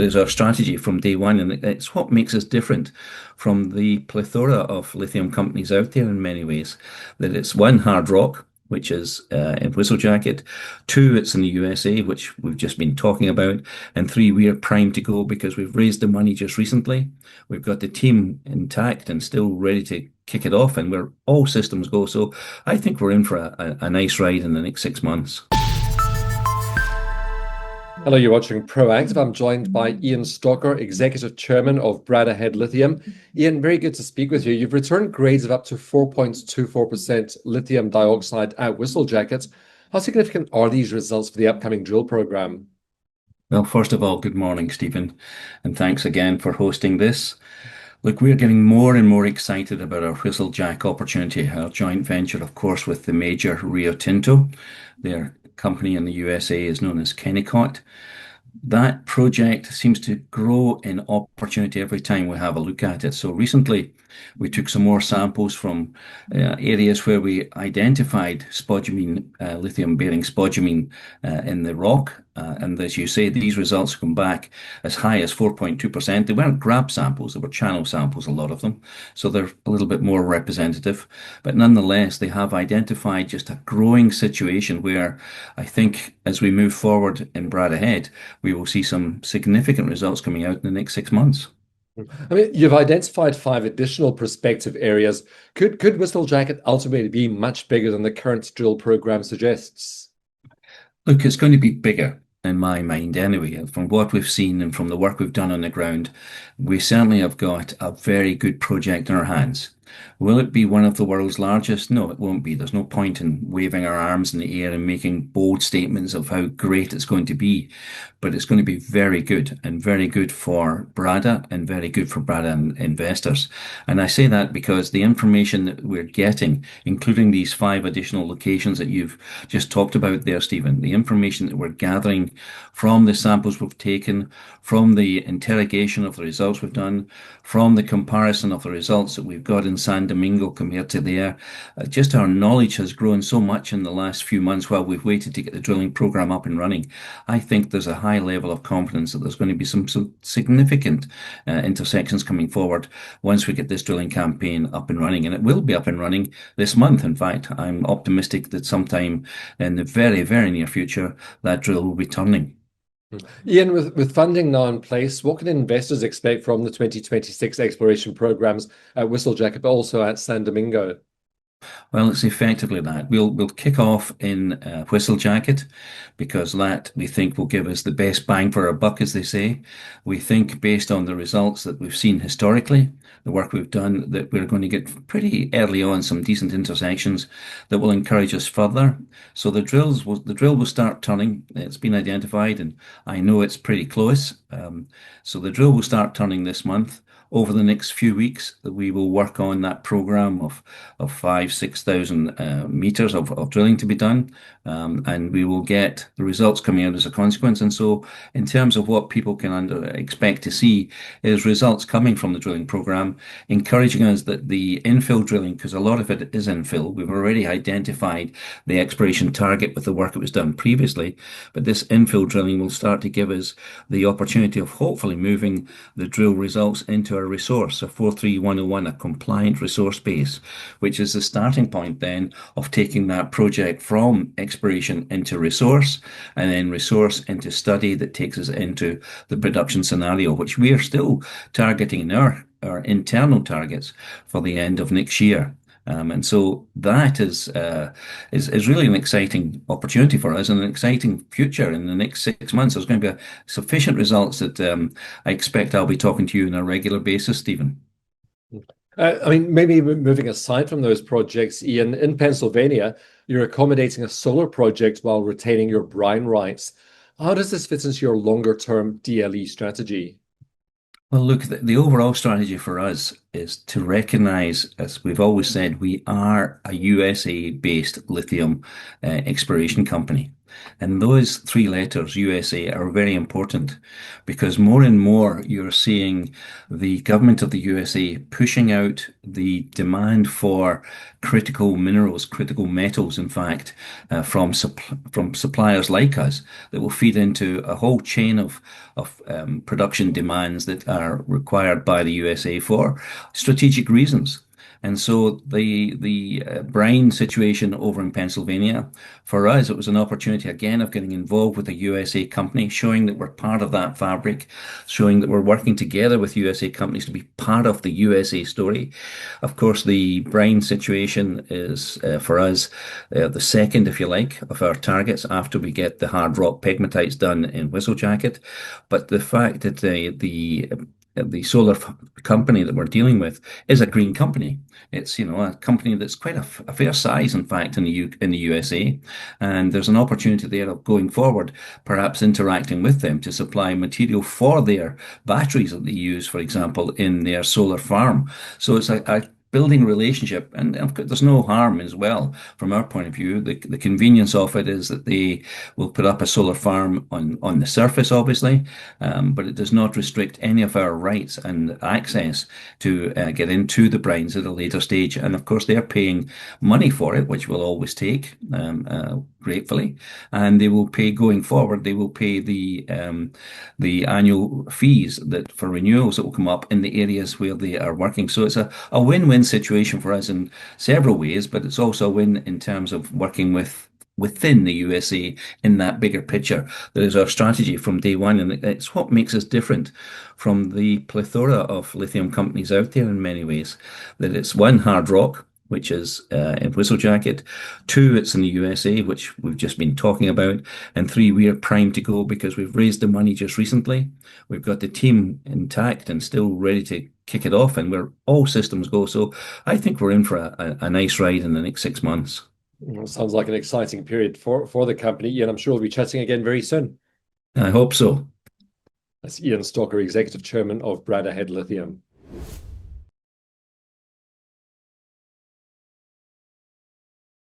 is our strategy from day one, and it's what makes us different from the plethora of lithium companies out there in many ways. That it's one, hard rock, which is in Whistlejacket. Two, it's in the USA, which we've just been talking about. And three, we are primed to go because we've raised the money just recently. We've got the team intact and still ready to kick it off, and we're all systems go. So I think we're in for a nice ride in the next 6 months. Hello, you're watching Proactive. I'm joined by Ian Stalker, Executive Chairman of Bradda Head Lithium. Ian, very good to speak with you. You've returned grades of up to 4.24% lithium dioxide at Whistlejacket. How significant are these results for the upcoming drill program? Well, first of all, good morning, Stephen, and thanks again for hosting this. Look, we're getting more and more excited about our Whistlejack opportunity, our joint venture, of course, with the major Rio Tinto. Their company in the USA is known as Kennecott. That project seems to grow in opportunity every time we have a look at it. So recently, we took some more samples from areas where we identified spodumene, lithium-bearing spodumene in the rock. And as you say, these results come back as high as 4.2%. They weren't grab samples, they were channel samples, a lot of them. So they're a little bit more representative. But nonetheless, they have identified just a growing situation where I think as we move forward in Bradda Head, we will see some significant results coming out in the next 6 months. I mean, you've identified 5 additional prospective areas. Could Whistlejacket ultimately be much bigger than the current drill program suggests? Look, it's going to be bigger in my mind anyway. From what we've seen and from the work we've done on the ground, we certainly have got a very good project in our hands. Will it be one of the world's largest? No, it won't be. There's no point in waving our arms in the air and making bold statements of how great it's going to be. But it's going to be very good and very good for Bradda and very good for Bradda investors. And I say that because the information that we're getting, including these 5 additional locations that you've just talked about there, Stephen, the information that we're gathering from the samples we've taken, from the interrogation of the results we've done, from the comparison of the results that we've got in San Domingo compared to there. Just our knowledge has grown so much in the last few months while we've waited to get the drilling program up and running. I think there's a high level of confidence that there's going to be some significant intersections coming forward once we get this drilling campaign up and running. And it will be up and running this month. In fact, I'm optimistic that sometime in the very, very near future, that drill will be turning. Ian, with funding now in place, what can investors expect from the 2026 exploration programs at Whistlejacket, but also at San Domingo? Well, it's effectively that. We'll kick off in Whistlejacket because that we think will give us the best bang for our buck, as they say. We think based on the results that we've seen historically, the work we've done, that we're going to get pretty early on some decent intersections that will encourage us further. So the drill will start turning. It's been identified, and I know it's pretty close. So the drill will start turning this month. Over the next few weeks, we will work on that program of 5,000-6,000 meters of drilling to be done, and we will get the results coming out as a consequence. And so, in terms of what people can expect to see, is results coming from the drilling program, encouraging us that the infill drilling, because a lot of it is infill, we've already identified the exploration target with the work that was done previously, but this infill drilling will start to give us the opportunity of hopefully moving the drill results into a resource, a 43101, a compliant resource base, which is the starting point then of taking that project from exploration into resource, and then resource into study that takes us into the production scenario, which we are still targeting in our internal targets for the end of next year. And so that is really an exciting opportunity for us and an exciting future in the next 6 months. There's going to be sufficient results that I expect I'll be talking to you on a regular basis, Stephen. I mean, maybe moving aside from those projects, Ian, in Pennsylvania, you're accommodating a solar project while retaining your brine rights. How does this fit into your longer-term DLE strategy? Well, look, the overall strategy for us is to recognize, as we've always said, we are a USA-based lithium exploration company. And those three letters, USA, are very important because more and more you're seeing the government of the USA pushing out the demand for critical minerals, critical metals, in fact, from suppliers like us that will feed into a whole chain of production demands that are required by the USA for strategic reasons. And so the brine situation over in Pennsylvania, for us, it was an opportunity again of getting involved with a USA company, showing that we're part of that fabric, showing that we're working together with USA companies to be part of the USA story. Of course, the brine situation is for us the second, if you like, of our targets after we get the hard rock pegmatites done in Whistlejacket. But the fact that the solar company that we're dealing with is a green company. It's, a company that's quite a fair size, in fact, in the USA, and there's an opportunity there of going forward, perhaps interacting with them to supply material for their batteries that they use, for example, in their solar farm. So it's a building relationship, and there's no harm as well from our point of view. The convenience of it is that they will put up a solar farm on the surface, obviously, but it does not restrict any of our rights and access to get into the brines at a later stage. And of course, they're paying money for it, which we'll always take gratefully, and they will pay going forward. They will pay the annual fees that for renewals that will come up in the areas where they are working. So it's a win-win situation for us in several ways, but it's also a win in terms of working within the USA in that bigger picture. That is our strategy from day one, and it's what makes us different from the plethora of lithium companies out there in many ways. That it's one, hard rock, which is in Whistlejacket. Two, it's in the USA, which we've just been talking about. And three, we are primed to go because we've raised the money just recently. We've got the team intact and still ready to kick it off, and we're all systems go. So I think we're in for a nice ride in the next 6 months. Well, sounds like an exciting period for the company, Ian. I'm sure we'll be chatting again very soon. I hope so. That's Ian Stalker, Executive Chairman of Bradda Head Lithium.